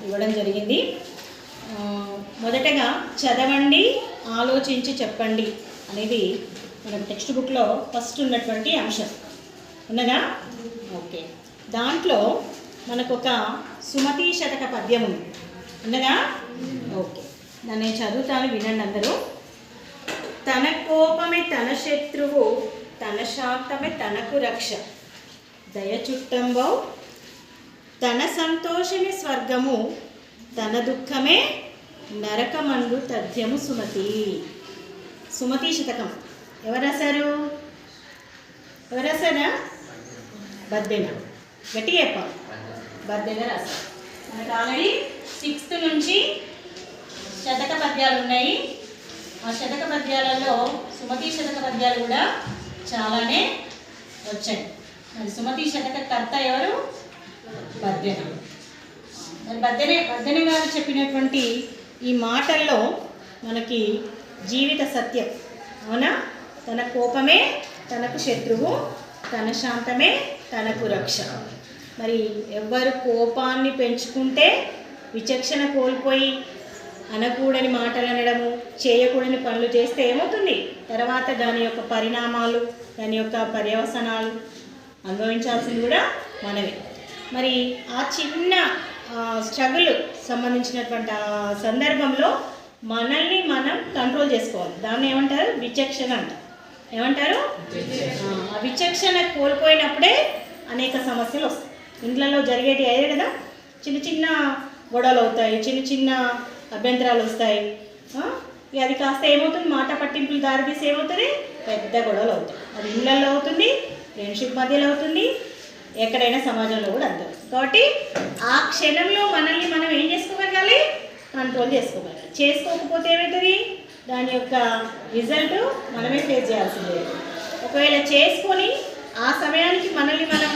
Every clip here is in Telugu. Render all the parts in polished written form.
ఇవ్వడం జరిగింది. మొదటగా చదవండి, ఆలోచించి చెప్పండి అనేది మన టెక్స్ట్ బుక్లో ఫస్ట్ ఉన్నటువంటి అంశం ఉన్నదా? ఓకే. దాంట్లో మనకు ఒక సుమతి శతక పద్యం ఉంది ఉన్నదా? ఓకే, దాన్ని నేను చదువుతాను, వినండి అందరూ. తన కోపమే తన శత్రువు, తన శాంతమే తనకు రక్ష. దయ చుట్టంబౌ తన సంతోషమే స్వర్గము, తన దుఃఖమే నరకమందు తథ్యము సుమతి. సుమతి శతకం ఎవరు రాశారు? ఎవరు రాశారా? బద్దెన. గట్టిగా చెప్పాలి, బద్దెన రాశారు. మనకు ఆల్రెడీ 6th నుంచి శతక పద్యాలు ఉన్నాయి. ఆ శతక పద్యాలలో సుమతి శతక పద్యాలు కూడా చాలానే వచ్చాయి. మరి సుమతి శతక కర్త ఎవరు? బద్దెన. మరి బద్దెన గారు చెప్పినటువంటి ఈ మాటల్లో మనకి జీవిత సత్యం అవునా? తన కోపమే తనకు శత్రువు, తన శాంతమే తనకు రక్ష. మరి ఎవ్వరు కోపాన్ని పెంచుకుంటే విచక్షణ కోల్పోయి అనకూడని మాటలు అనడము, చేయకూడని పనులు చేస్తే ఏమవుతుంది? తర్వాత దాని యొక్క పరిణామాలు, దాని యొక్క పర్యవసనాలు అనుభవించాల్సింది కూడా మనమే. మరి ఆ చిన్న స్ట్రగుల్ సంబంధించినటువంటి ఆ సందర్భంలో మనల్ని మనం కంట్రోల్ చేసుకోవాలి. దాన్ని ఏమంటారు? విచక్షణ అంటారు. ఏమంటారు? ఆ విచక్షణ కోల్పోయినప్పుడే అనేక సమస్యలు వస్తాయి. ఇంట్లో జరిగేటి అయ్యే కదా, చిన్న చిన్న గొడవలు అవుతాయి, చిన్న చిన్న అభ్యంతరాలు వస్తాయి. అది కాస్త ఏమవుతుంది? మాట పట్టింపులు దారితీసి ఏమవుతుంది? పెద్ద గొడవలు అవుతాయి. అది ఇళ్ళల్లో అవుతుంది, ఫ్రెండ్షిప్ మధ్యలో అవుతుంది, ఎక్కడైనా సమాజంలో కూడా అంతే. కాబట్టి ఆ క్షణంలో మనల్ని మనం ఏం చేసుకోగలగాలి? కంట్రోల్ చేసుకోగలగాలి. చేసుకోకపోతే ఏమవుతుంది? దాని యొక్క రిజల్ట్ మనమే ఫేస్ చేయాల్సిందే. ఒకవేళ చేసుకొని ఆ సమయానికి మనల్ని మనం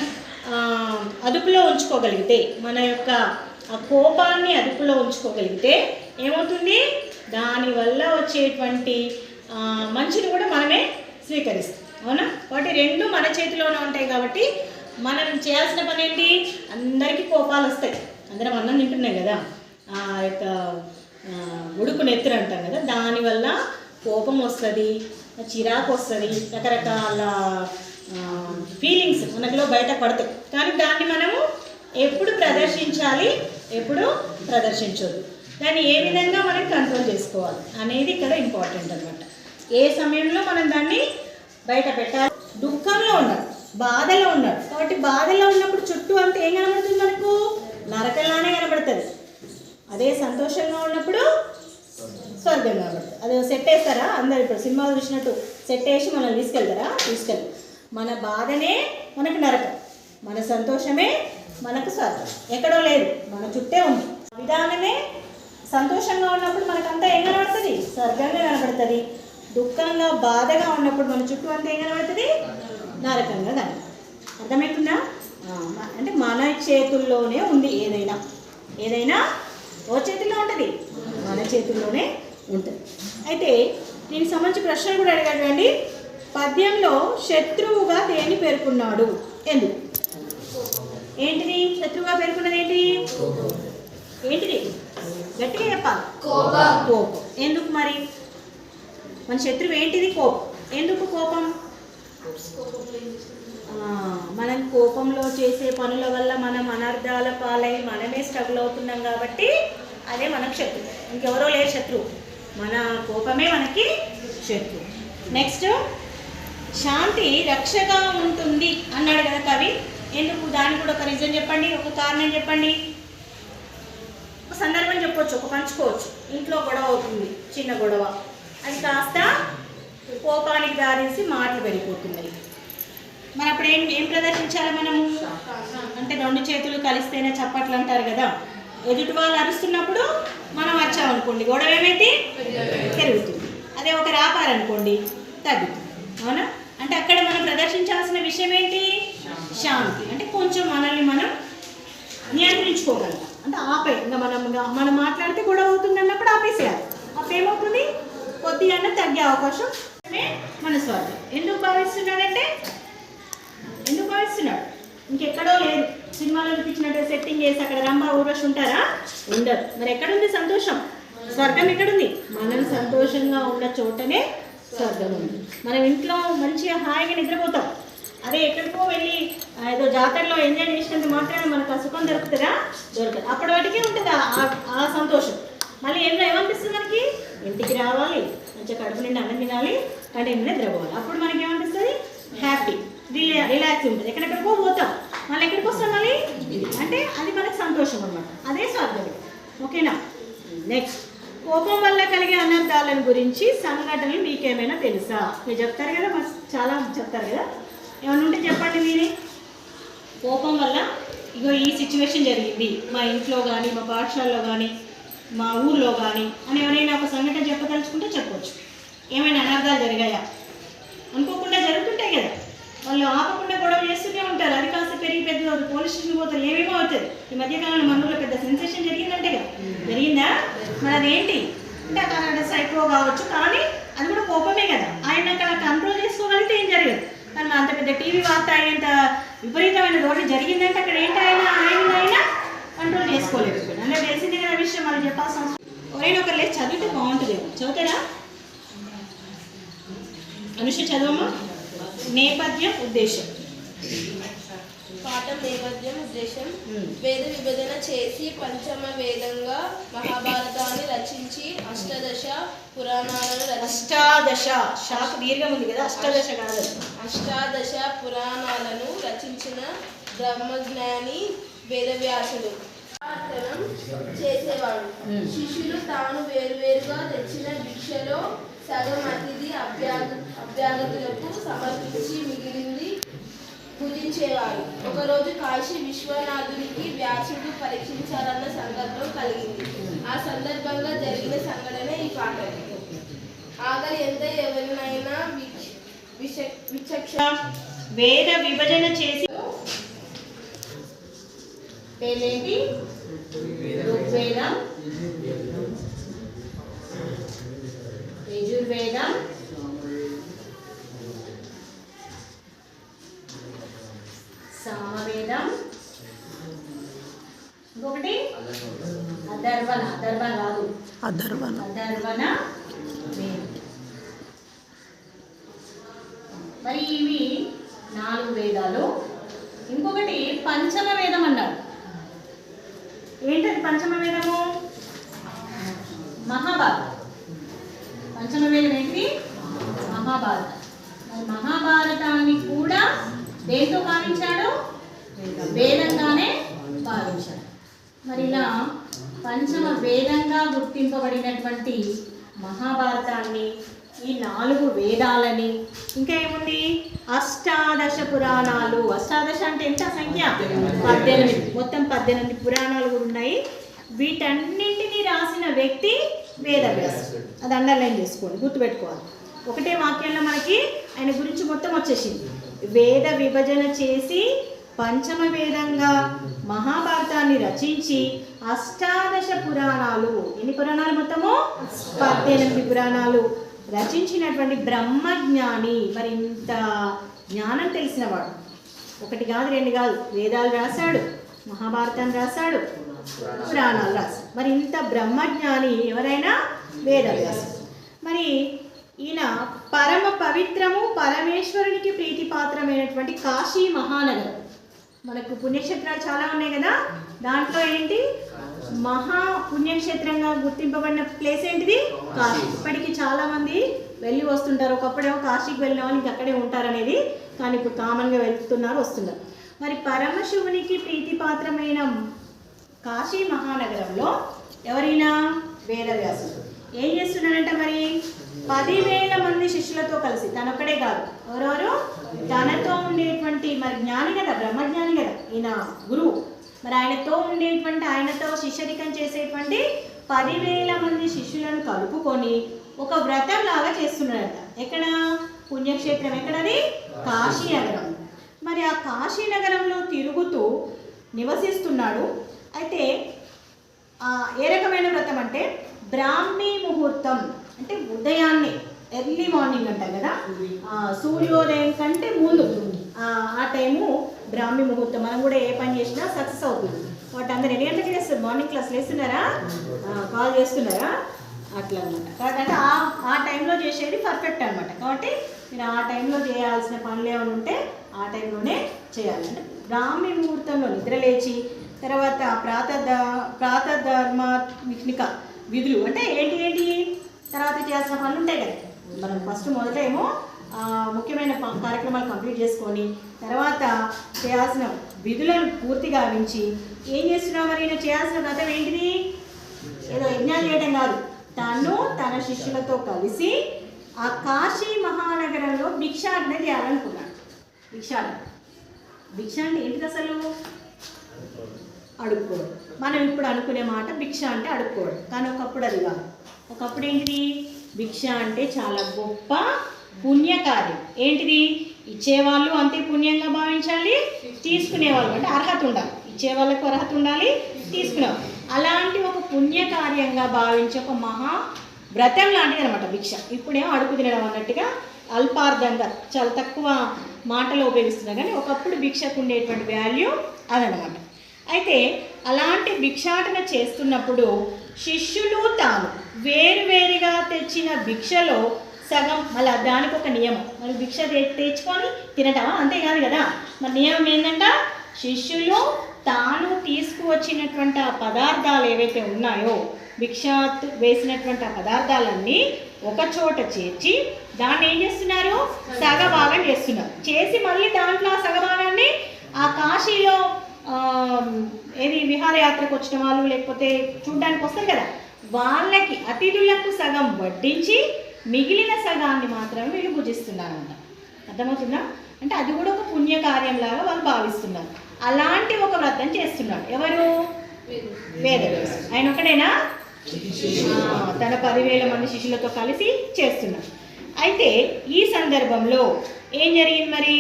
అదుపులో ఉంచుకోగలిగితే, మన యొక్క ఆ కోపాన్ని అదుపులో ఉంచుకోగలిగితే ఏమవుతుంది? దానివల్ల వచ్చేటువంటి మంచిని కూడా మనమే స్వీకరిస్తాం అవునా? కాబట్టి రెండు మన చేతిలోనే ఉంటాయి. కాబట్టి మనం చేయాల్సిన పని ఏంటి? అందరికీ కోపాలు వస్తాయి. అందరం అన్నం తింటున్నాం కదా, ఆ యొక్క ఉడుకు నెత్తురు అంటాం కదా, దానివల్ల కోపం వస్తుంది, చిరాకు వస్తుంది, రకరకాల ఫీలింగ్స్ మనలో బయట పడతాయి. కానీ దాన్ని మనము ఎప్పుడు ప్రదర్శించాలి, ఎప్పుడు ప్రదర్శించొద్దు, దాన్ని ఏ విధంగా మనం కంట్రోల్ చేసుకోవాలి అనేది ఇక్కడ ఇంపార్టెంట్ అనమాట. ఏ సమయంలో మనం దాన్ని బయట పెట్టాలి? దుఃఖంలో ఉన్నాడు, బాధలో ఉన్నాడు. కాబట్టి బాధలో ఉన్నప్పుడు చుట్టూ అంతా ఏం కనబడుతుంది? మనకు నరకంలానే కనబడుతుంది. అదే సంతోషంగా ఉన్నప్పుడు స్వర్గం కనబడుతుంది. అదే సెట్ వేస్తారా అందరు? ఇప్పుడు సినిమాలు చూసినట్టు సెట్ వేసి మనల్ని తీసుకెళ్తారా? తీసుకెళ్ళి. మన బాధనే మనకు నరకం, మన సంతోషమే మనకు స్వర్గం. ఎక్కడో లేదు, మన చుట్టే ఉంది. విధానమే సంతోషంగా ఉన్నప్పుడు మనకంతా ఏం కనబడుతుంది? స్వర్గంగా కనబడుతుంది. దుఃఖంగా బాధగా ఉన్నప్పుడు మన చుట్టూ అంతా ఏం కనబడుతుంది? నరకంగా కనబడుతుంది. అర్థమవుతుందా? అంటే మన చేతుల్లోనే ఉంది. ఏదైనా ఓ చేతుల్లో ఉంటుంది, మన చేతుల్లోనే ఉంటుంది. అయితే దీనికి సంబంధించి ప్రశ్నలు కూడా అడిగాడు అండి. పద్యంలో శత్రువుగా దేన్ని పేర్కొన్నాడు? ఎందుకు? ఏంటిది శత్రువుగా పేర్కొన్నది? ఏంటిది? గట్టిగా చెప్పాలి. కోపం. ఎందుకు మరి? మన శత్రువు ఏంటిది? కోపం. ఎందుకు కోపం? మనం కోపంలో చేసే పనుల వల్ల మనం అనర్థాల పాలై మనమే స్ట్రగుల్ అవుతున్నాం కాబట్టి అదే మనకు శత్రువు. ఇంకెవరో లేరు శత్రువు, మన కోపమే మనకి శత్రువు. నెక్స్ట్, శాంతి రక్షగా ఉంటుంది అన్నాడు కదా కవి. ఎందుకు? దానికి కూడా ఒక రీజన్ చెప్పండి, ఒక కారణం చెప్పండి. ఒక సందర్భం చెప్పవచ్చు, ఒక పంచుకోవచ్చు. ఇంట్లో గొడవ అవుతుంది, చిన్న గొడవ, అది కాస్త కోపానికి దారేసి మాటలు వెళ్ళిపోతున్నాయి. మరి అప్పుడు ఏం ప్రదర్శించాలి మనము? అంటే రెండు చేతులు కలిస్తేనే చప్పట్లు అంటారు కదా. ఎదుటి వాళ్ళు అరుస్తున్నప్పుడు మనం అరిచామనుకోండి, గొడవ ఏమైతే పెరుగుతుంది. అదే ఒకరు ఆపారనుకోండి, తగ్గుతుంది. అవునా? అంటే అక్కడ మనం ప్రదర్శించాల్సిన విషయం ఏంటి? శాంతి. అంటే కొంచెం మనల్ని మనం నియంత్రించుకోగలం. అంటే ఆపే, ఇంకా మనం మాట్లాడితే గొడవ అవుతుంది అన్నప్పుడు ఆపేసేయాలి. అప్పుడు ఏమవుతుంది? కొద్దిగా తగ్గే అవకాశం మన స్వార్థం. ఎందుకు భావిస్తున్నాడు? ఇంకెక్కడో లేదు, సినిమాలో చూపించినట్టు సెట్టింగ్ చేసి అక్కడ రంభ ఊర్వశి ఉంటారా? ఉండరు. మరి ఎక్కడుంది సంతోషం? స్వర్గం ఎక్కడుంది? మనం సంతోషంగా ఉన్న చోటనే స్వర్గం ఉంది. మనం ఇంట్లో మంచిగా హాయిగా నిద్రపోతాం. అదే ఎక్కడికో వెళ్ళి ఏదో జాతరలో ఎంజాయ్ చేసినంత మాత్రమే మనకు ఆ సుఖం దొరుకుతుందా? దొరకదు. అప్పటి వాటికే ఉంటుంది ఆ సంతోషం. మళ్ళీ ఏమనిపిస్తుంది మనకి? ఇంటికి రావాలి, మంచిగా కడుపు నిండి అన్నం తినాలి, కంటిన్యూ నిద్రపోవాలి. అప్పుడు మనకి ఏమనిపిస్తుంది? హ్యాపీ, రిలాక్స్ ఉంటుంది. ఎక్కడెక్కడికో పోతాం, మళ్ళీ ఎక్కడికి వస్తాం మళ్ళీ అంటే అది మనకు సంతోషం అన్నమాట. అదే స్వర్గం. ఓకేనా? నెక్స్ట్, కోపం వల్ల కలిగే అనర్థాలను గురించి సంఘటనలు మీకేమైనా తెలుసా? మీరు చెప్తారు కదా, చాలా చెప్తారు కదా, ఏమన్నా ఉంటే చెప్పండి మీరే. కోపం వల్ల ఇగో ఈ సిచ్యువేషన్ జరిగింది మా ఇంట్లో కానీ, మా పాఠశాలలో కానీ, మా ఊర్లో కానీ అని ఎవరైనా ఒక సంఘటన చెప్పదలుచుకుంటే చెప్పవచ్చు. ఏమైనా అనర్థాలు జరిగాయా? అనుకోకుండా జరుగుతుంటాయి కదా, వాళ్ళు ఆపకుండా గొడవ చేస్తూనే ఉంటారు. అది కాస్త పెరిగి పెద్ద పోలీస్ స్టేషన్ పోతారు, ఏమేమో అవుతుంది. ఈ మధ్యకాలంలో మన ఊళ్ళో పెద్ద సెన్సేషన్ జరిగిందంటే కదా, జరిగిందా? మరి అదేంటి అంటే అక్కడ సైకో కావచ్చు, కానీ అది కూడా కోపమే కదా. ఆయన అక్కడ కంట్రోల్ చేసుకోగలిగితే ఏం జరగదు. కానీ అంత పెద్ద టీవీ వార్త అయ్యేంత విపరీతమైన రోడ్డు జరిగిందంటే అక్కడ ఏంటి ఆయన కంట్రోల్ చేసుకోలేదు. అందరూ తెలిసిందే కదా విషయం, వాళ్ళు చెప్పాల్సిన అవసరం. ఎవరైనా ఒకరు లేదు చదివితే బాగుంటుంది. చదువుతారా? అనుష చదవమ్మా. నేపథ్యం, ఉద్దేశం. పాఠం నేపథ్యం, ఉద్దేశం. వేద విభజన చేసి పంచమ వేదంగా మహాభారతాన్ని రచించి అష్టాదశ పురాణాలను అష్టాదశ శాఖ దీర్ఘం ఉంది కదా, అష్టాదశ కాదు, అష్టాదశ పురాణాలను రచించిన బ్రహ్మజ్ఞాని వేదవ్యాసుడు చేసేవాడు. శిష్యులు తాను వేరువేరుగా తెచ్చిన భిక్షలో సగం అతిథి అభ్యాగతులకు సమర్పించి మిగిలింది పూజించేవారు. ఒకరోజు కాశీ విశ్వనాథునికి వ్యాసుడు పరీక్షించాలన్న సంకల్పం కలిగింది. ఆ సందర్భంగా జరిగిన సంఘటన ఈ పాఠం. ఆకలి ఎంత ఎవరినైనా విచక్షణ వేద విభజన చేసి పేరేంటి? ఋగ్వేదం, యజుర్వేదం, సామవేదం, ఇంకొకటి అధర్వణ. అధర్వణ కాదు, అధర్వణ వేదం. మరి ఇవి 4 వేదాలు. ఇంకొకటి పంచమ వేదం అన్నారు. ఏంటది పంచమ వేదము? మహాభారతం. పంచమ వేదం ఏంటి? మహాభారతం. మరి మహాభారతాన్ని కూడా దేంతో భావించాడు? వేదంగానే భావించాడు. మరి ఇలా పంచమ వేదంగా గుర్తింపబడినటువంటి మహాభారతాన్ని, ఈ 4 వేదాలని, ఇంకా ఏముంది? అష్టాదశ పురాణాలు. అష్టాదశ అంటే ఎంత సంఖ్య? 18. మొత్తం 18 పురాణాలు కూడా ఉన్నాయి. వీటన్నింటినీ రాసిన వ్యక్తి వేదవ్యాసుడు. అది అండర్లైన్ చేసుకోండి, గుర్తుపెట్టుకోవాలి. ఒకటే వాక్యంలో మనకి ఆయన గురించి మొత్తం వచ్చేసింది. వేద విభజన చేసి పంచమ వేదంగా మహాభారతాన్ని రచించి అష్టాదశ పురాణాలు, ఎన్ని పురాణాలు మొత్తము? 18 పురాణాలు రచించినటువంటి బ్రహ్మజ్ఞాని. మరి ఇంత జ్ఞానం తెలిసినవాడు. 1 కాదు 2 కాదు, వేదాలు రాశాడు, మహాభారతాన్ని రాశాడు, పురాణాలు రాశాడు. మరి ఇంత బ్రహ్మజ్ఞాని ఎవరైనా వేదవ్యాసుడు. మరి ఈయన పరమ పవిత్రము, పరమేశ్వరునికి ప్రీతిపాత్రమైనటువంటి కాశీ మహానగరం. మనకు పుణ్యక్షేత్రాలు చాలా ఉన్నాయి కదా, దాంట్లో ఏంటి మహా పుణ్యక్షేత్రంగా గుర్తింపబడిన ప్లేస్ ఏంటిది? కాశీ. ఇప్పటికీ చాలామంది వెళ్ళి వస్తుంటారు. ఒకప్పుడేమో కాశీకి వెళ్ళిన వాళ్ళు ఇంక అక్కడే ఉంటారనేది, కానీ ఇప్పుడు కామన్గా వెళ్తున్నారు, వస్తున్నారు. మరి పరమశివునికి ప్రీతిపాత్రమైన కాశీ మహానగరంలో ఎవరైనా వేదవ్యాసుడు ఏం చేస్తున్నాడంటే మరి 10,000 మంది శిష్యులతో కలిసి, తనొక్కడే కాదు, ఎవరెవరు తనతో ఉండేటువంటి, మరి జ్ఞాని కదా, బ్రహ్మజ్ఞాని కదా ఈయన గురువు. మరి ఆయనతో ఉండేటువంటి, ఆయనతో శిష్యరికం చేసేటువంటి 10,000 మంది శిష్యులను కలుపుకొని ఒక వ్రతం లాగా చేస్తున్నాడట. ఎక్కడ? పుణ్యక్షేత్రం. ఎక్కడది? కాశీ నగరం. మరి ఆ కాశీ నగరంలో తిరుగుతూ నివసిస్తున్నాడు. అయితే ఏ రకమైన వ్రతం అంటే బ్రాహ్మీ ముహూర్తం, అంటే ఉదయాన్నే ఎర్లీ మార్నింగ్ అంటారు కదా, సూర్యోదయం కంటే ముందు ఆ టైము బ్రాహ్మీ ముహూర్తం. మనం కూడా ఏ పని చేసినా సక్సెస్ అవుతుంది. వాటి అందరు ఎన్ని గంటలకి చేస్తారు? మార్నింగ్ క్లాస్ వేస్తున్నారా? కాల్ చేస్తున్నారా? అట్లా అనమాట. కాబట్టి ఆ టైంలో చేసేది పర్ఫెక్ట్ అనమాట. కాబట్టి మీరు ఆ టైంలో చేయాల్సిన పనులు ఏమైనా ఉంటే ఆ టైంలోనే చేయాలి. అంటే బ్రాహ్మీ ముహూర్తంలో నిద్ర లేచి తర్వాత ప్రాతధర్మాత్మిక విధులు అంటే ఏంటి తర్వాత చేయాల్సిన పనులు ఉంటాయి కదా. మనం ఫస్ట్ మొదట ఏమో ముఖ్యమైన కార్యక్రమాలు కంప్లీట్ చేసుకొని తర్వాత చేయాల్సిన విధులను పూర్తిగా గావించి ఏం చేస్తున్నావు మరి ఈయన చేయాల్సిన వ్రతం ఏంటిది? ఏదో యజ్ఞాలు చేయడం కాదు, తను తన శిష్యులతో కలిసి ఆ కాశీ మహానగరంలో భిక్షాటన చేయాలనుకున్నాడు. భిక్ష అంటే ఏంటిది అసలు? అడుక్కోవడం. మనం ఇప్పుడు అనుకునే మాట భిక్ష అంటే అడుక్కోవడం, కానీ ఒకప్పుడు అది కాదు. ఒకప్పుడు ఏంటిది? భిక్ష అంటే చాలా గొప్ప పుణ్యకార్యం. ఏంటిది? ఇచ్చేవాళ్ళు అంతే పుణ్యంగా భావించాలి, తీసుకునేవాళ్ళు అంటే అర్హత ఉండాలి. ఇచ్చేవాళ్ళకు అర్హత ఉండాలి, తీసుకునేవాళ్ళు అలాంటి ఒక పుణ్యకార్యంగా భావించే ఒక మహా వ్రతం లాంటిది అనమాట భిక్ష. ఇప్పుడేమో అడుగు తినడం అన్నట్టుగా అల్పార్థంగా చాలా తక్కువ మాటలు ఉపయోగిస్తున్నారు, కానీ ఒకప్పుడు భిక్షకు ఉండేటువంటి వాల్యూ అదనమాట. అయితే అలాంటి భిక్షాటన చేస్తున్నప్పుడు శిష్యులు తాను వేరువేరుగా తెచ్చిన భిక్షలో సగం, మళ్ళీ దానికి ఒక నియమం. మరి భిక్ష తెచ్చుకొని తినటమా? అంతేకాదు కదా. మరి నియమం ఏంటంట? శిష్యులు తాను తీసుకువచ్చినటువంటి ఆ పదార్థాలు ఏవైతే ఉన్నాయో భిక్ష వేసినటువంటి ఆ పదార్థాలన్నీ ఒక చోట చేర్చి దాన్ని ఏం చేస్తున్నారు? సగభాగం చేస్తున్నారు. చేసి మళ్ళీ దాంట్లో ఆ సగభాగాన్ని ఆ కాశీలో ఏది విహారయాత్రకు వచ్చిన వాళ్ళు లేకపోతే చూడ్డానికి వస్తారు కదా, వాళ్ళకి అతిథులకు సగం వడ్డించి మిగిలిన సగాన్ని మాత్రమే వీళ్ళు భుజిస్తున్నారంట. అర్థమవుతుందా? అంటే అది కూడా ఒక పుణ్యకార్యంలాగా వాళ్ళు భావిస్తున్నారు. అలాంటి ఒక వ్రతం చేస్తున్నాడు. ఎవరు? వేదవ్యాసుడు. ఆయన ఒకడేనా? తన 10,000 మంది శిష్యులతో కలిసి చేస్తున్నాడు. అయితే ఈ సందర్భంలో ఏం జరిగింది మరి?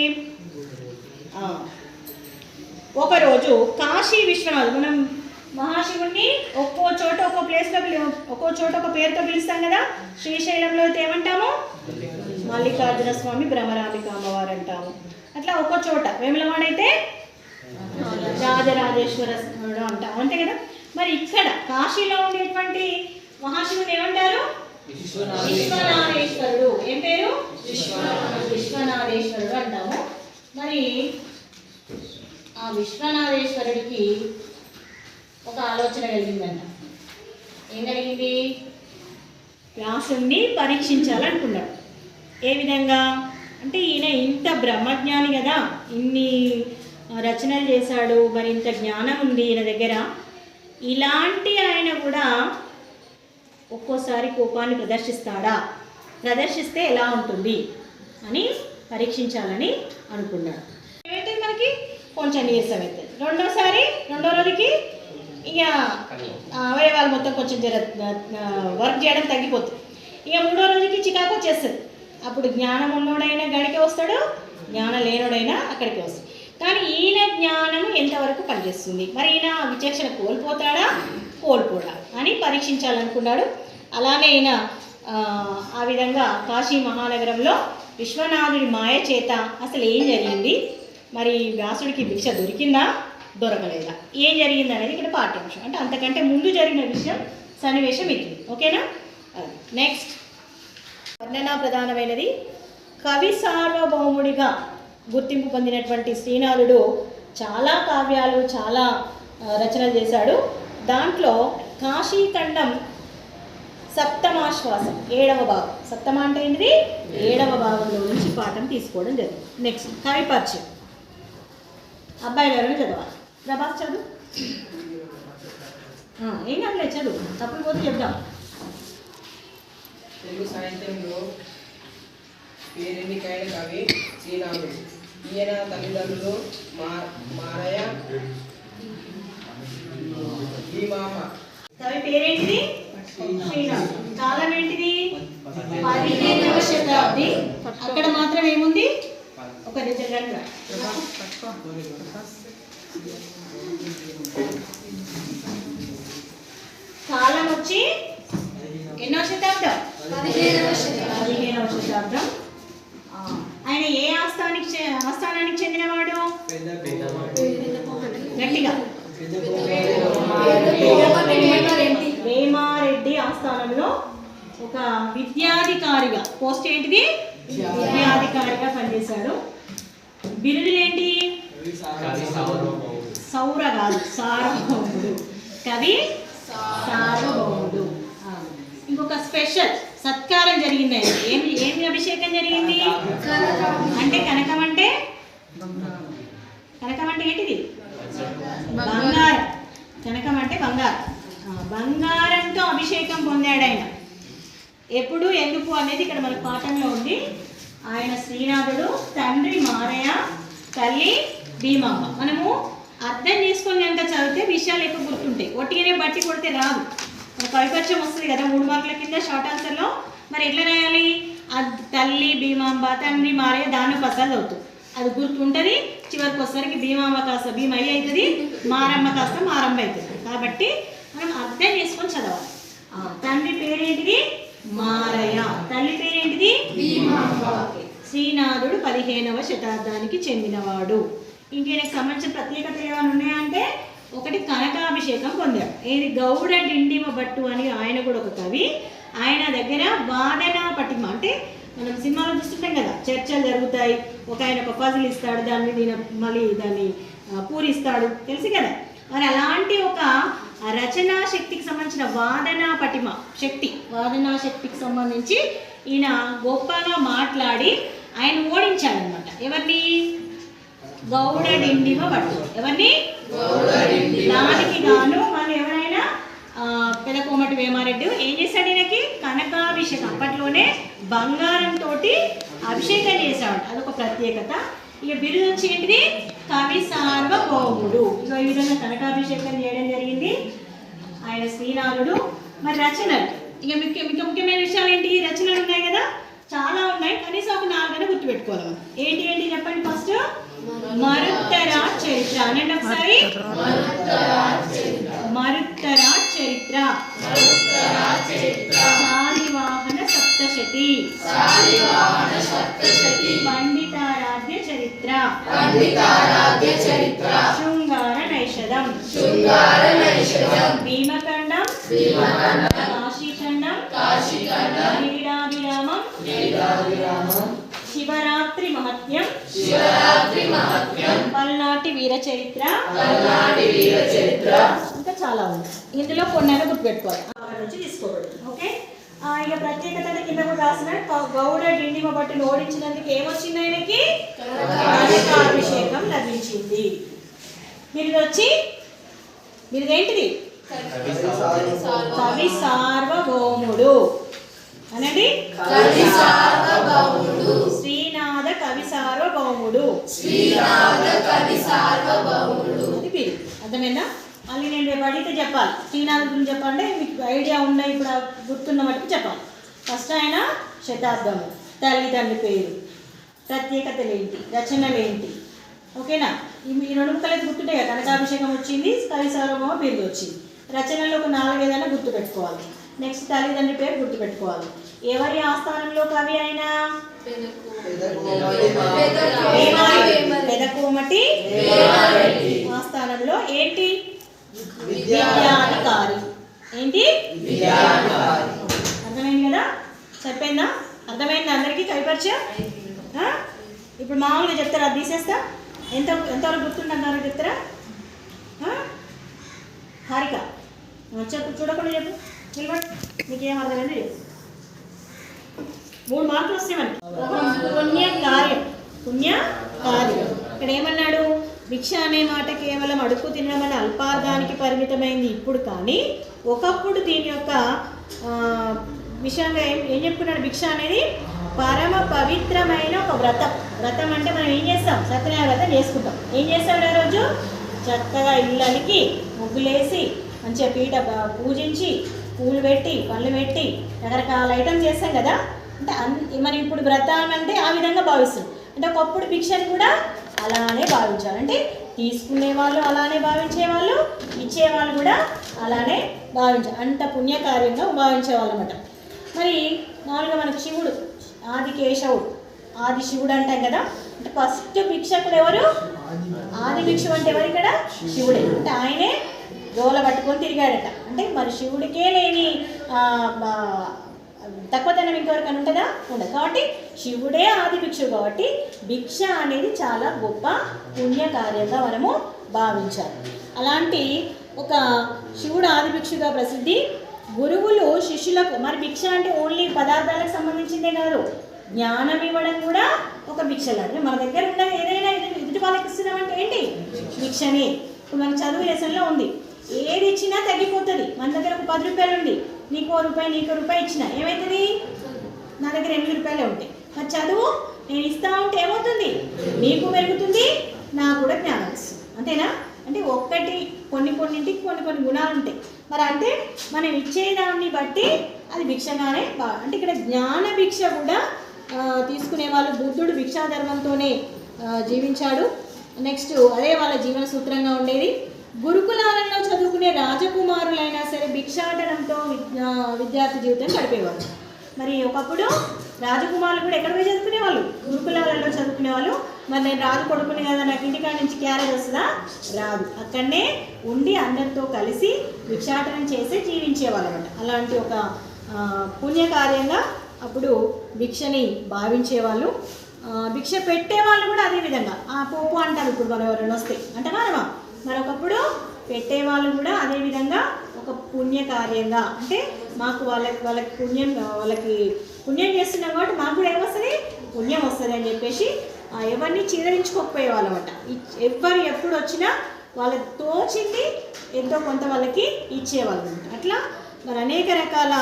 ఒకరోజు కాశీ విశ్వనాథుడు, మనం మహాశివుణ్ణి ఒక్కో చోట ఒక్కో ప్లేస్లో ఒక్కో చోట ఒక పేరుతో పిలుస్తాం కదా. శ్రీశైలంలో అయితే ఏమంటాము? మల్లికార్జున స్వామి, భ్రమరాంబిక అమ్మవారు అంటాము. అట్లా ఒక్కో చోట. వేములవాడ అయితే రాజరాజేశ్వరుడు అంటాం, అంతే కదా. మరి ఇక్కడ కాశీలో ఉండేటువంటి మహాశివుని ఏమంటారు? విశ్వనాథేశ్వరుడు. ఏం పేరు? విశ్వనాథేశ్వరుడు అంటాము. మరి ఆ విశ్వనాథేశ్వరుడికి ఒక ఆలోచన కలిగిందంట. ఏం కలిగింది? వ్యాసుని పరీక్షించాలనుకున్నాడు. ఏ విధంగా అంటే ఈయన ఇంత బ్రహ్మజ్ఞాని కదా, ఇన్ని రచనలు చేశాడు, మరి ఇంత జ్ఞానం ఉంది ఈయన దగ్గర. ఇలాంటి ఆయన కూడా ఒక్కోసారి కోపాన్ని ప్రదర్శిస్తాడా? ప్రదర్శిస్తే ఎలా ఉంటుంది అని పరీక్షించాలని అనుకున్నాడు. ఏమైతే మనకి కొంచెం నీరసం అవుతుంది. రెండో రోజుకి ఇక అవయవాలు మొత్తం కొంచెం వర్క్ చేయడం తగ్గిపోతుంది. ఇక 3వ రోజుకి చికాకు వచ్చేస్తుంది. అప్పుడు జ్ఞానం ఉన్నోడైనా గడికి వస్తాడు, జ్ఞానం లేనోడైనా అక్కడికి వస్తాడు. కానీ ఈయన జ్ఞానం ఎంతవరకు పనిచేస్తుంది, మరి ఈయన విచక్షణ కోల్పోతాడా కోల్పోడా అని పరీక్షించాలనుకున్నాడు. అలానే ఈయన ఆ విధంగా కాశీ మహానగరంలో విశ్వనాథుడి మాయ చేత అసలు ఏం జరిగింది, మరి వ్యాసుడికి భిక్ష దొరికిందా దొరకలేదా, ఏం జరిగింది అనేది ఇక్కడ పాఠ్యాంశం. అంటే అంతకంటే ముందు జరిగిన విషయం సన్నివేశం ఇది. ఓకేనా? నెక్స్ట్ వర్ణనా ప్రధానమైనది. కవి సార్వభౌముడిగా గుర్తింపు పొందినటువంటి శ్రీనాథుడు చాలా కావ్యాలు, చాలా రచనలు చేశాడు. దాంట్లో కాశీఖండం సప్తమాశ్వాసం 7వ భాగం. సప్తమ అంటే ఏంటిది? 7వ భాగంలో నుంచి పాఠం తీసుకోవడం జరిగింది. నెక్స్ట్ కవి పరిచయం. అబ్బాయి గారు చదవాలి. ప్రభాస్ చదువు. ఏం కాదులే, చదువు. తప్పుడు పోతే చెప్దాం. తెలుగు సాహిత్యంలో పేరెన్నికైన కవి శ్రీనాథుడు. ఈయన తల్లిదండ్రులు మారయ్య, భీమామ. కవి పేరేంటిది? శ్రీనాథుడు. కాలం ఏంటిది? 15వ శతాబ్ది. అక్కడ మాత్రం ఏముంది? ఒక నిజంగా కాలం వచ్చి ఎన్నో శతాబ్దం? 15వ శతాబ్దం. ఆయన ఏ ఆస్థానానికి చెందినవాడు? గట్టిగా వేమారెడ్డి ఆస్థానంలో ఒక విద్యాధికారిగా, పోస్ట్ ఏంటిది, విద్యాధికారిగా పనిచేశాడు. బిరుదులేంటి, సౌర కాదు సార్వభౌముడు, కవి సార్వభౌముడు. ఇంకొక స్పెషల్ సత్కారం జరిగింది. ఏమి అభిషేకం జరిగింది అంటే కనకం అంటే ఏంటిది, బంగారం. కనకం అంటే బంగారం. బంగారంతో అభిషేకం పొందాడు ఆయన. ఎప్పుడు, ఎందుకు అనేది ఇక్కడ మన పాఠంలో ఉంది. ఆయన శ్రీనాథుడు, తండ్రి మారయ్య, తల్లి భీమమ్మ. మనము అర్థం చేసుకొని కనుక చదివితే విషయాలు ఎక్కువ గుర్తుంటాయి. ఒట్టిగానే బట్టి కొడితే రాదు. మన కవిపరిచయం వస్తుంది కదా 3 మార్కుల కింద షార్ట్ ఆన్సర్లో. మరి ఎట్లా రాయాలి, తల్లి భీమాంబ, తండ్రి మారయ్య, దాన్ని పసాలు అవుతుంది. అది గుర్తుంటుంది. చివరికి వచ్చేసరికి భీమాంబ కాస్త భీమయ్య అవుతుంది, మారమ్మ కాస్త మారమ్మ అవుతుంది. కాబట్టి మనం అర్థం చేసుకొని చదవాలి. తండ్రి పేరేంటిది, మారయ్య. తల్లి పేరేంటిది, భీమాంబ. శ్రీనాథుడు 15వ శతాబ్దానికి చెందినవాడు. ఇంకేనికి సంబంధించిన ప్రత్యేకతలు ఏమైనా ఉన్నాయంటే, ఒకటి కనకాభిషేకం పొందాడు. ఏది, గౌడ డిండిమ భట్టు అని ఆయన కూడా ఒక కవి. ఆయన దగ్గర వాదనా పటిమ అంటే మనం సినిమాలో చూస్తుంటాం కదా, చర్చలు జరుగుతాయి. ఒక ఆయన ఒక పజిల్ ఇస్తాడు, దాన్ని మళ్ళీ దాన్ని పూరిస్తాడు, తెలుసు కదా. మరి అలాంటి ఒక రచనా శక్తికి సంబంధించిన వాదనా పటిమ శక్తి, వాదనా శక్తికి సంబంధించి ఈయన గొప్పగా మాట్లాడి ఆయన ఓడించాడనమాట. ఎవరిని, గౌడ డిండిమ భట్టు. ఎవరిని, దానికి గాను మళ్ళీ ఎవరైనా పెదకోమటి వేమారెడ్డి ఏం చేశాడు, ఈయనకి కనకాభిషేకం. అప్పట్లోనే బంగారంతో అభిషేకం చేశాడు. అదొక ప్రత్యేకత. ఇక బిరుదు వచ్చి ఏంటిది, కవి సార్వభౌముడు. ఇక ఈ విధంగా కనకాభిషేకం చేయడం జరిగింది ఆయన శ్రీనాథుడు. మరి రచనలు, ఇక ముఖ్యమైన విషయాలు ఏంటి, రచనలు ఉన్నాయి కదా, చాలా ఉన్నాయి. కనీసం ఒక 4 గుర్తుపెట్టుకోవాలి మనం. ఏంటి చెప్పండి. ఫస్ట్ మరుత్తరాజ్ చరిత్ర అనండి ఒకసారి. మరుత్తరాజ్ చరిత్ర, శాలివాహన సప్తశతి, పండితారాధ్య చరిత్ర, శృంగార నైషధం, భీమఖండం, కాశీఖండం, క్రీడాభిరామం, శివరాత్రి మహత్యం, పల్నాటి వీర చరిత్ర, ఇంకా చాలా ఉంది. ఇందులో కొన్ని గుర్తుపెట్టుకోవాలి, నుంచి తీసుకోబడింది. ఓకే. ఇక ప్రత్యేకత కింద కూడా రాసిన గౌడ డిండిమ భట్టును ఓడించినందుకు ఏమొచ్చింది, ఆయనకి కనకాభిషేకం లభించింది. మీరేంటిది, కవి సార్వభౌముడు అనండి. శ్రీనాథ కవి సార్వభౌముడు, అది పేరు. అర్థమైందా? మళ్ళీ నేను రేపు అడిగితే చెప్పాలి. శ్రీనాథ గురించి చెప్పాలంటే మీకు ఐడియా ఉన్నాయి, ఇప్పుడు గుర్తున్న మటుకు చెప్పాలి. ఫస్ట్ ఆయన శతాబ్దము, తల్లిదండ్రి పేరు, ప్రత్యేకతలు ఏంటి, రచనలు ఏంటి. ఓకేనా? ఈ 2 ముక్కలు అయితే గుర్తుంటాయి కదా. కనకాభిషేకం వచ్చింది, కవి సార్వభౌమ పేరు వచ్చింది. రచనలో ఒక 4 ఏదైనా గుర్తుపెట్టుకోవాలి. నెక్స్ట్ తల్లిదండ్రి పేరు గుర్తుపెట్టుకోవాలి. ఎవరి ఆస్థానంలో కవి అయినా, పెదకోమటి ఆస్థానంలో ఏంటి, విద్యాధికారి. ఏంటి, అర్థమైంది కదా? సరిపోయిందా? అర్థమైందా అందరికీ కవిపరిచయం? ఇప్పుడు మామూలుగా చెప్తారా, అది తీసేస్తా. ఎంతవరకు గుర్తుంటున్నారో చెప్తారా? హారిక చెప్పు, చూడకుండా చెప్పు, నిలబడి. నీకేం అర్థమైంది చెప్పు. 3 మార్కులు వస్తాయి మనకి. పుణ్యకార్యం, పుణ్యకార్యం. ఇక్కడ ఏమన్నాడు, భిక్ష అనే మాట కేవలం అడుక్కు తినడం అనే అల్పార్థానికి పరిమితమైంది ఇప్పుడు. కానీ ఒకప్పుడు దీని యొక్క విషయంగా ఏం చెప్పుకున్నాడు, భిక్ష అనేది పరమ పవిత్రమైన ఒక వ్రతం. వ్రతం అంటే మనం ఏం చేస్తాం, సత్యనారాయణ వ్రతం చేసుకుంటాం. ఏం చేస్తాడు ఆ రోజు, చక్కగా ఇళ్ళకి ముగ్గులేసి మంచిగా పీట పూజించి పూలు పెట్టి పళ్ళు పెట్టి రకరకాల ఐటమ్స్ చేస్తాం కదా. అంటే మరి ఇప్పుడు వ్రతం అంటే ఆ విధంగా భావిస్తాం. అంటే ఒకప్పుడు భిక్షను కూడా అలానే భావించాలి. అంటే తీసుకునే వాళ్ళు అలానే భావించేవాళ్ళు, ఇచ్చేవాళ్ళు కూడా అలానే భావించాలి. అంత పుణ్యకార్యంగా భావించేవాళ్ళు అన్నమాట. మరి మామూలుగా మనకు శివుడు ఆది కేశవుడు, ఆది శివుడు అంటాం కదా. అంటే ఫస్ట్ భిక్షకుడు ఎవరు? ఆది భిక్షువు అంటే ఎవరు ఇక్కడ? శివుడే. అంటే ఆయనే గోల పట్టుకొని తిరిగాడట. అంటే మరి శివుడికే లేని తక్కువతనం ఇంకెవరికైనా ఉంటుందా? ఉండదు. కాబట్టి శివుడే ఆది భిక్షువు కాబట్టి భిక్ష అనేది చాలా గొప్ప పుణ్యకార్యంగా మనము భావించాలి. అలాంటి ఒక శివుడు ఆది భిక్షుగా ప్రసిద్ధి. గురువులు శిష్యులకు, మరి భిక్ష అంటే ఓన్లీ పదార్థాలకు సంబంధించిందే కాదు, జ్ఞానం ఇవ్వడం కూడా ఒక భిక్ష లాంటిది. మన దగ్గర ఉన్నది ఏదైనా ఎదుటి వాళ్ళకి ఇస్తున్నామంటే ఏంటి? భిక్షని. ఇప్పుడు మన చదువు లెసన్లో ఉంది, ఏది ఇచ్చినా తగ్గిపోతుంది. మన దగ్గర ఒక 10 రూపాయలు ఉంది, నీకో రూపాయి ఇచ్చినా ఏమవుతుంది? నా దగ్గర 8 రూపాయలే ఉంటాయి. మరి చదువు నేను ఇస్తా ఉంటే ఏమవుతుంది? నీకు పెరుగుతుంది, నాకు కూడా జ్ఞానం వస్తుంది. అంతేనా? అంటే ఒక్కటి కొన్నింటికి కొన్ని గుణాలు ఉంటాయి. మరి అంటే మనం ఇచ్చేదాన్ని బట్టి అది భిక్షగానే అంటే ఇక్కడ జ్ఞాన భిక్ష కూడా తీసుకునే వాళ్ళు. బుద్ధుడు భిక్షాధర్మంతోనే జీవించాడు. నెక్స్ట్ అదే వాళ్ళ జీవన సూత్రంగా ఉండేది. గురుకులాలలో చదువుకునే రాజకుమారులైనా సరే భిక్షాటనంతో విద్యార్థి జీవితం గడిపేవారు. మరి ఒకప్పుడు రాజకుమారులు కూడా ఎక్కడ పోయి చదువుకునేవాళ్ళు? గురుకులాలలో చదువుకునేవాళ్ళు. మరి నేను రాజు కొడుకుని కదా, నాకు ఇంటికాడ నుంచి క్యారేజ్ వస్తుందా? రాదు. అక్కడనే ఉండి అందరితో కలిసి భిక్షాటనం చేసి జీవించేవాళ్ళు అనమాట. అలాంటి ఒక పుణ్యకార్యంగా అప్పుడు భిక్షని భావించేవాళ్ళు. భిక్ష పెట్టేవాళ్ళు కూడా అదేవిధంగా పోపు అంటారు. ఇప్పుడు మనం ఎవరైనా వస్తే అంటే మనమా, మరొకప్పుడు పెట్టేవాళ్ళు కూడా అదేవిధంగా ఒక పుణ్యకార్యంగా, అంటే మాకు వాళ్ళకి పుణ్యం చేస్తున్నాం కాబట్టి మాకు కూడా ఏమొస్తుంది? పుణ్యం వస్తుంది అని చెప్పేసి ఎవరిని చీదరించుకోకపోయేవాళ్ళు అనమాట. ఎవరు ఎప్పుడు వచ్చినా వాళ్ళకి తోచింది ఎంతో కొంత వాళ్ళకి ఇచ్చేవాళ్ళు అనమాట. అట్లా మరి అనేక రకాల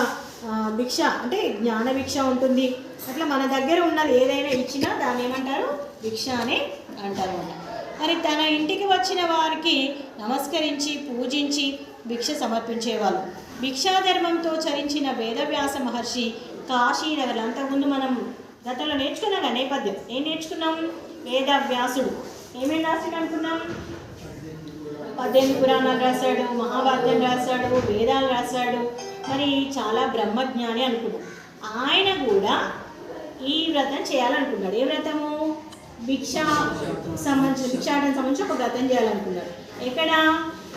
భిక్ష, అంటే జ్ఞాన భిక్ష ఉంటుంది. అట్లా మన దగ్గర ఉన్నది ఏదైనా ఇచ్చినా దాన్ని ఏమంటారు? భిక్ష అని అంటారు అన్నమాట. మరి తన ఇంటికి వచ్చిన వారికి నమస్కరించి పూజించి భిక్ష సమర్పించేవాళ్ళు. భిక్షాధర్మంతో చరించిన వేదవ్యాస మహర్షి కాశీనగర్, అంతకుముందు మనం గతంలో నేర్చుకున్నాం కదా నేపథ్యం. ఏం నేర్చుకున్నాం? వేదవ్యాసుడు ఏమేమి రాసాడు అనుకున్నాం? 18 పురాణాలు రాశాడు, మహాభారతం రాశాడు, వేదాలు రాశాడు. మరి చాలా బ్రహ్మజ్ఞాని అనుకున్నాం. ఆయన కూడా ఈ వ్రతం చేయాలనుకున్నాడు. ఏ వ్రతము? భిక్షాటం సంబంధించి ఒక వ్రతం చేయాలనుకున్నాడు. ఎక్కడ?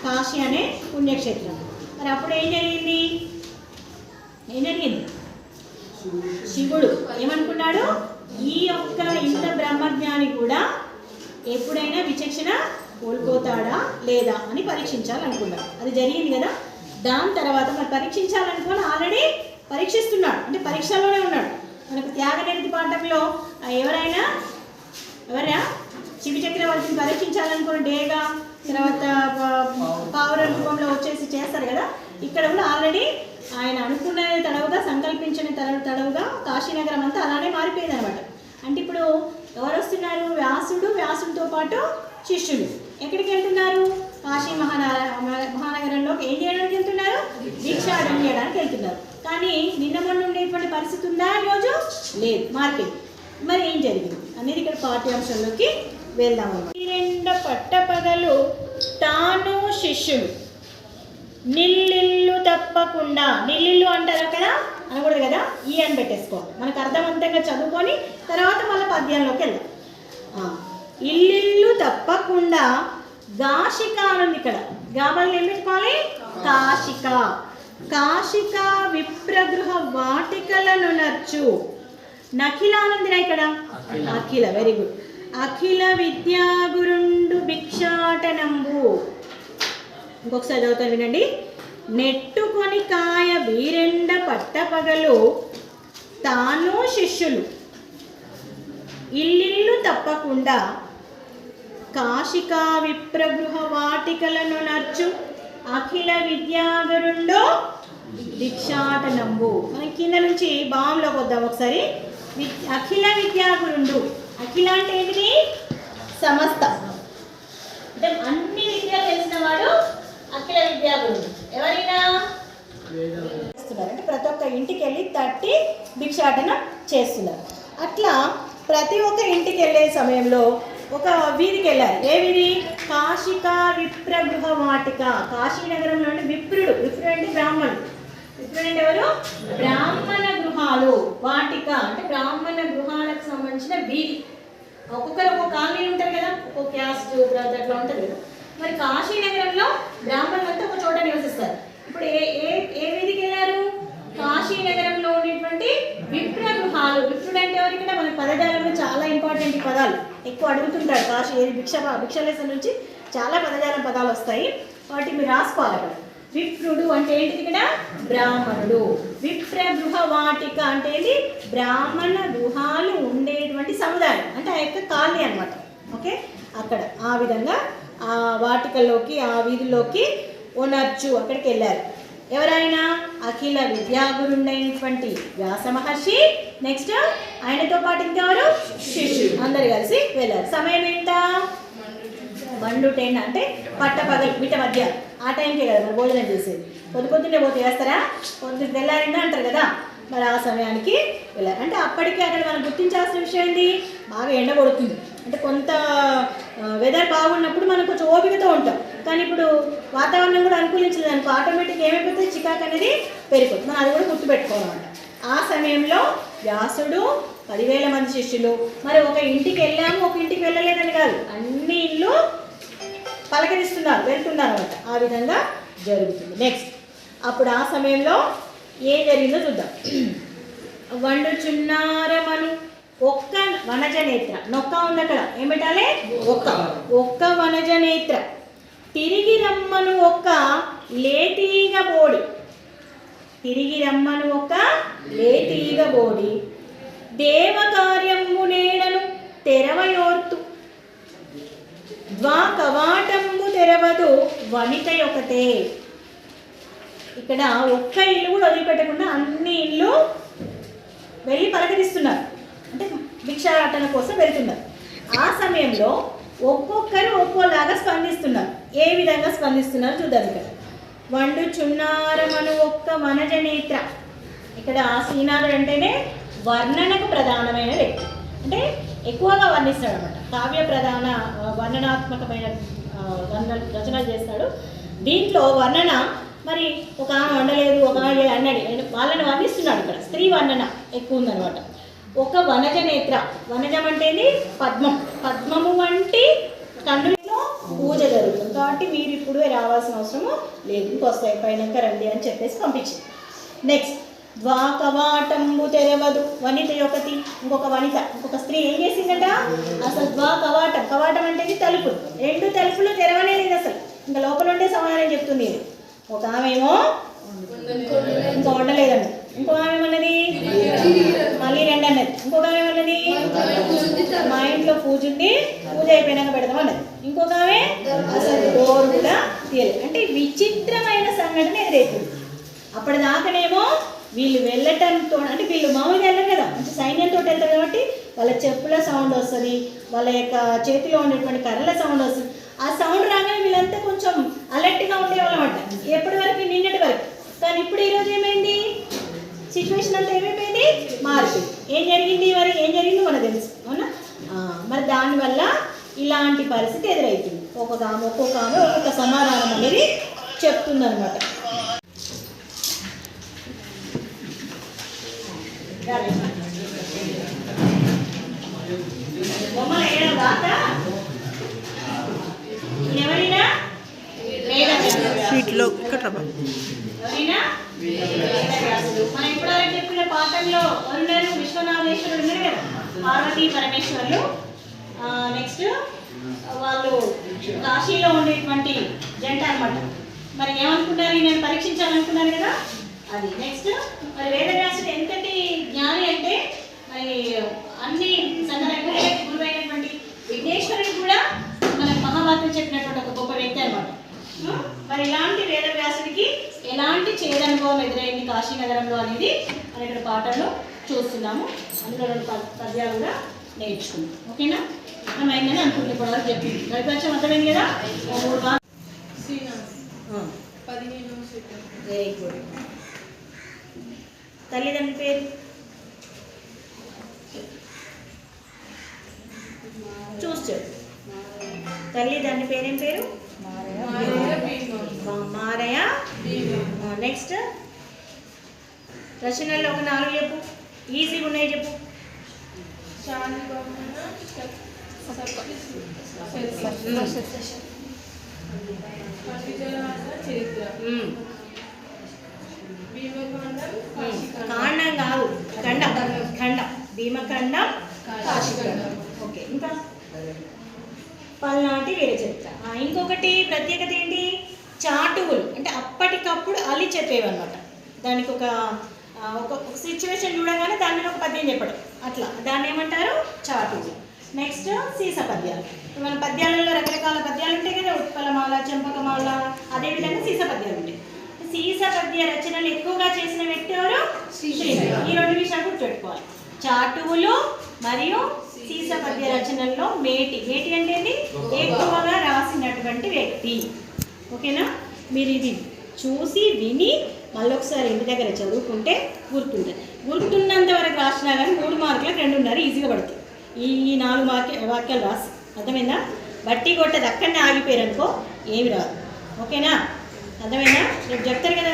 కాశీ అనే పుణ్యక్షేత్రం. మరి అప్పుడు ఏం జరిగింది? శివుడు ఏమనుకున్నాడు? ఈ యొక్క ఇంత బ్రహ్మజ్ఞాని కూడా ఎప్పుడైనా విచక్షణ కోల్పోతాడా లేదా అని పరీక్షించాలనుకున్నాడు. అది జరిగింది కదా. దాని తర్వాత మరి పరీక్షించాలనుకుని ఆల్రెడీ పరీక్షిస్తున్నాడు, అంటే పరీక్షలోనే ఉన్నాడు. మనకు త్యాగనిరతి పాఠంలో ఎవరా శివ చక్రవర్తిని పరీక్షించాలనుకుని డేగా తర్వాత పావుర రూపంలో వచ్చేసి చేస్తారు కదా. ఇక్కడ కూడా ఆల్రెడీ ఆయన అనుకున్నది తడవుగా, సంకల్పించిన తడవుగా కాశీనగరం అంతా అలానే మారిపోయింది అనమాట. అంటే ఇప్పుడు ఎవరు వస్తున్నారు? వ్యాసుడితో పాటు శిష్యులు ఎక్కడికి వెళ్తున్నారు? కాశీ మహానగరంలోకి ఏం చేయడానికి వెళ్తున్నారు? భిక్షాటన చేయడానికి వెళ్తున్నారు. కానీ నిన్న మొన్న ఉండేటువంటి పరిస్థితి ఉందా? ఈరోజు లేదు, మారిపోయింది. మరి ఏం జరిగింది అనేది ఇక్కడ పాఠ్యాంశంలోకి వెళ్దాం. 2 పట్టపగలు తాను శిష్యుడు నిల్లిల్లు తప్పకుండా, నిల్లిల్లు అంటారు కదా, అనకూడదు కదా, ఈ అని పెట్టేసుకోవాలి. మనకు అర్థవంతంగా చదువుకొని తర్వాత మళ్ళీ పద్యంలోకి వెళ్దాం. ఇల్లిల్లు తప్పకుండా గాషిక అనుంది ఇక్కడ. గాబలు ఏం పెట్టుకోవాలి? కాశిక. కాశిక విప్రగృహ వాటికలను నర్చు. నఖిల అనుందిరా ఇక్కడ. అఖిల, వెరీ గుడ్. అఖిల విద్యాగురుండు భిక్షాటనంబు. ఇంకొకసారి చదువుతాను వినండి. నెట్టుకొని కాయ వీరెండ పట్టపగలు తాను శిష్యులు ఇల్లిల్లు తప్పకుండా కాశిక విప్రగృహ వాటికలను నర్చు అఖిల విద్యాగురుండు భిక్షాటనంబు. మనం కింద నుంచి భావంలోకి వద్దాం ఒకసారి. అఖిల విద్యాగురుండు. అఖిల అంటే ఏంటిది? సమస్త, అంటే అన్ని విద్యలు తెలిసిన వాడు అఖిల విద్యాగురుడు. ఎవరైనా అంటే ప్రతి ఒక్క ఇంటికి వెళ్ళి తట్టి భిక్షాటన చేస్తున్నారు. అట్లా ప్రతి ఒక్క ఇంటికి వెళ్ళే సమయంలో ఒక వీధికి వెళ్ళారు. ఏ వీధి? కాశిక విప్రగృహ వాటిక. కాశీనగరంలోని విప్రుడు అంటే బ్రాహ్మణుడు. విప్రుడు అంటే ఎవరు? బ్రాహ్మణ గృహాలు. వాటిక అంటే బ్రాహ్మణ గృహాలకు సంబంధించిన వీధి. ఒక్కొక్కరు ఒక్కొక్క కాలనీ ఉంటారు కదా, ఒక్కొక్క క్యాస్ట్ అట్లా ఉంటుంది కదా. మరి కాశీ నగరంలో బ్రాహ్మణులంతా ఒక చోట నివసిస్తారు. ఇప్పుడు ఏ ఏ ఏ వీధికి వెళ్ళారు? కాశీ నగరంలో ఉన్నటువంటి విప్ర గృహాలు. విప్రుడు అంటే ఎవరు? ఇక్కడ మన పదజాలంలో చాలా ఇంపార్టెంట్ పదాలు ఎక్కువ అడుగుతుంటారు. కాశీ భిక్షలేస నుంచి చాలా పదాలు వస్తాయి, వాటిని మీరు రాసుకోవాలి అక్కడ. విప్రుడు అంటే ఏంటిది? ఇక్కడ బ్రాహ్మణుడు. విప్ర గృహ వాటిక అంటే ఏంటి? బ్రాహ్మణ గృహాలు ఉండేటువంటి సముదాయం, అంటే ఆ యొక్క కాలనీ అనమాట. ఓకే, అక్కడ ఆ విధంగా ఆ వాటికల్లోకి, ఆ వీధిలోకి ఓనర్చు అక్కడికి వెళ్ళారు. ఎవరైనా? అఖిల విద్యాగురుండైనటువంటి వ్యాస మహర్షి. నెక్స్ట్ ఆయనతో పాటు ఇంకెవరు? శిష్యుడు. అందరు కలిసి వెళ్ళారు. సమయం ఎంత? 1 to 10 అంటే పట్టపగలు మిట మధ్య ఆ టైంకే కదా మరి భోజనం చేసేది. పొద్దున్నే పోతే వేస్తారా? పొద్దున్న తెల్లారిందా అంటారు కదా, మరి ఆ సమయానికి వెళ్ళారు. అంటే అప్పటికే అక్కడ మనం గుర్తించాల్సిన విషయం ఏంటి? బాగా ఎండ కొడుతుంది, అంటే కొంత వెదర్ బాగున్నప్పుడు మనం కొంచెం ఓపికతో ఉంటాం. కానీ ఇప్పుడు వాతావరణం కూడా అనుకూలించలేదు అనుకో, ఆటోమేటిక్గా ఏమైపోతుంది? చికాకు అనేది పెరిగిపోతుంది. మనం అది కూడా గుర్తుపెట్టుకోవాలన్నమాట. ఆ సమయంలో వ్యాసుడు 10,000 మంది శిష్యులు. మరి ఒక ఇంటికి వెళ్ళాము, ఒక ఇంటికి వెళ్ళలేదని కాదు, అన్ని ఇళ్ళు పలకరిస్తున్నారు, వెళ్తున్నారు అనమాట. ఆ విధంగా జరుగుతుంది. నెక్స్ట్ అప్పుడు ఆ సమయంలో ఏం జరిగిందో చూద్దాం. వండుచున్నారమను ఒక్క వనజ నేత్ర. నొక్క ఉంది అక్కడ, ఏం పెట్టాలి? ఒక్క వనజ నేత్ర. తిరిగి రమ్మను ఒక్క లేతీగ బోడి. తిరిగి రమ్మను ఒక లేతీగ బోడి. దేవకార్యము నేడను తెరవయోర్తు. ద్వాకవాటంబు తెరవదు వనిత ఒకతే. ఇక్కడ ఒక్క ఇల్లు కూడా వదిలిపెట్టకుండా అన్ని ఇల్లు వెళ్ళి పలకరిస్తున్నారు, అంటే భిక్షాటన కోసం వెళ్తున్నారు. ఆ సమయంలో ఒక్కొక్కరు ఒక్కోలాగా స్పందిస్తున్నారు. ఏ విధంగా స్పందిస్తున్నారు చూద్దాం. ఇక్కడ వండుచున్నారమను ఒక్క వనజ నేత్ర. ఇక్కడ శ్రీనాథుడు అంటేనే వర్ణనకు ప్రధానమైన వ్యక్తి, అంటే ఎక్కువగా వర్ణిస్తాడు అనమాట. కావ్య ప్రధాన వర్ణనాత్మకమైన రచనలు చేస్తాడు. దీంట్లో వర్ణన మరి ఒక ఆమె వండలేదు, ఒక ఆమె అన్నాడు, వాళ్ళని వర్ణిస్తున్నాడు. ఇక్కడ స్త్రీ వర్ణన ఎక్కువ ఉందనమాట. ఒక వనజ నేత్ర. వనజం అంటేది పద్మం. పద్మము వంటి కన్నులో పూజ జరుగుతుంది కాబట్టి మీరు ఇప్పుడు రావాల్సిన అవసరము లేదు, ఇంకొస్తాయి పైనక రండి అని చెప్పేసి పంపించింది. నెక్స్ట్ ద్వాకవాటంబు తెరవదు వనిత ఒకటి. ఇంకొక వనిత, ఇంకొక స్త్రీ ఏం చేసిందట? అసలు ద్వాకవాటం, కవాటం అంటే తలుపులు, 2 తలుపులు తెరవనే లేదు అసలు, ఇంకా లోపల ఉండే సమాధానం చెప్తుంది. ఒక ఆమె ఏమో ఇంకా వండలేదండి, ఇంకొక ఆమె ఏమన్నది మళ్ళీ 2 అన్నది, ఇంకొక ఆమె ఏమన్నది మా ఇంట్లో పూజ ఉండి పూజ అయిపోయినాక పెడదాం అన్నది, ఇంకొక ఆమె అసలు డోర్ కూడా తీయలేదు. అంటే విచిత్రమైన సంఘటన ఎదురైతుంది. అప్పటిదాకానేమో వీళ్ళు వెళ్ళటంతో, అంటే వీళ్ళు మామూలుగా వెళ్ళరు కదా, మంచి సైన్యంతో వెళ్తారు కాబట్టి వాళ్ళ చెప్పుల సౌండ్ వస్తుంది, వాళ్ళ యొక్క చేతిలో ఉండేటువంటి కర్రల సౌండ్ వస్తుంది. ఆ సౌండ్ రాగానే వీళ్ళంతా కొంచెం అలర్ట్గా ఉండేవాళ్ళం అంట, ఎప్పటి వరకు? నిన్నటి వరకు. కానీ ఇప్పుడు ఈరోజు ఏమైంది? సిచ్యువేషన్ అంతా ఏమైపోయింది? మారిపోయింది. ఏం జరిగింది? మరి ఏం జరిగిందో మనకు తెలుసు, అవునా? మరి దానివల్ల ఇలాంటి పరిస్థితి ఎదురవుతుంది. ఒక్కొక్క ఆమె ఒక్కొక్క సమాధానం అనేది చెప్తుందనమాట. బొమ్మలు వేయడం రాక ఎవరైనా స్వీట్లో ఇక్కడ ఎవరైనా మనం ఇప్పటివరకు చెప్పిన పాఠంలో ఉన్నారు విశ్వనాథేశ్వరుడు ఉన్నారు కదా, పార్వతీ పరమేశ్వరులు. నెక్స్ట్ వాళ్ళు కాశీలో ఉండేటువంటి జంట అనమాట. మరి ఏమనుకున్నారు? నేను పరీక్షించాలనుకున్నారు కదా, అది. నెక్స్ట్ మరి వేదవ్యాసుడు ఎంతటి జ్ఞాని అంటే మరి అన్ని సందర్భాలకు గురువైనటువంటి విఘ్నేశ్వరుడు కూడా మనకు మహాభారతం చెప్పినటువంటి ఒక గొప్ప వ్యక్తి అనమాట. మరి ఇలాంటి వేదవ్యాసుడికి ఎలాంటి చేదనుభవం ఎదురైంది కాశీ నగరంలో అనేది మన ఇక్కడ పాఠంలో చూస్తున్నాము. అందులో 2 పద్యాలు కూడా నేర్చుకున్నాం. ఓకేనా? అర్థమైందని అనుకుంటే ఇప్పటివరకు చెప్పింది. గడిపక్షం అర్థమైంది కదా? 3 వెరీ గుడ్. తల్లిదండ్రుల పేరు చూస్తే తల్లిదండ్రుల పేరేం పేరు? మారయ్య. నెక్స్ట్ రచనల్లో ఒక 4 చెప్పు, ఈజీగా ఉన్నాయి చెప్పు. చరిత్ర మ్మ్. భీమఖండం కాండం కాదు, ఖండం. ఖండం, భీమఖండం, కాశీఖండం ఓకే. ఇంకా పల్నాటి వీర చరిత్ర. ఇంకొకటి ప్రత్యేకత ఏంటి? చాటువులు, అంటే అప్పటికప్పుడు అల్లి చెప్పేవన్నమాట. దానికి ఒక ఒక సిచ్యువేషన్ చూడగానే దాని మీద ఒక పద్యం చెప్పడం, అట్లా దాన్ని ఏమంటారు? చాటువులు. నెక్స్ట్ సీస పద్యాలు. మన పద్యాలలో రకరకాల పద్యాలు ఉంటాయి కదా, ఉత్పలమాల, చంపకమాల, అదేవిధంగా సీస పద్యాలు ఉంటాయి. సీస పద్య రచనలు ఎక్కువగా చేసిన వ్యక్తి ఎవరు? శ్రీశ్రీ. ఈ రెండు విషయాలు గుర్తుపెట్టుకోవాలి. చాటువులు మరియు సీస పద్య రచనల్లో మేటి. మేటి అంటే ఏంటి? ఎక్కువగా రాసినటువంటి వ్యక్తి. ఓకేనా? మీరు ఇది చూసి విని మళ్ళీ ఒకసారి ఇంటి దగ్గర చదువుకుంటే గుర్తుంటుంది. గుర్తున్నంత వరకు రాసినా కానీ 3 మార్కులకు 2.5 ఈజీగా పడుతుంది. ఈ 4 వాక్యాలు రాసి, అర్థమైందా? బట్టి కొట్టది అక్కడనే ఆగిపోయారనుకో ఏమి రాదు. ఓకేనా? అర్థమైందా? రేపు చెప్తారు కదా.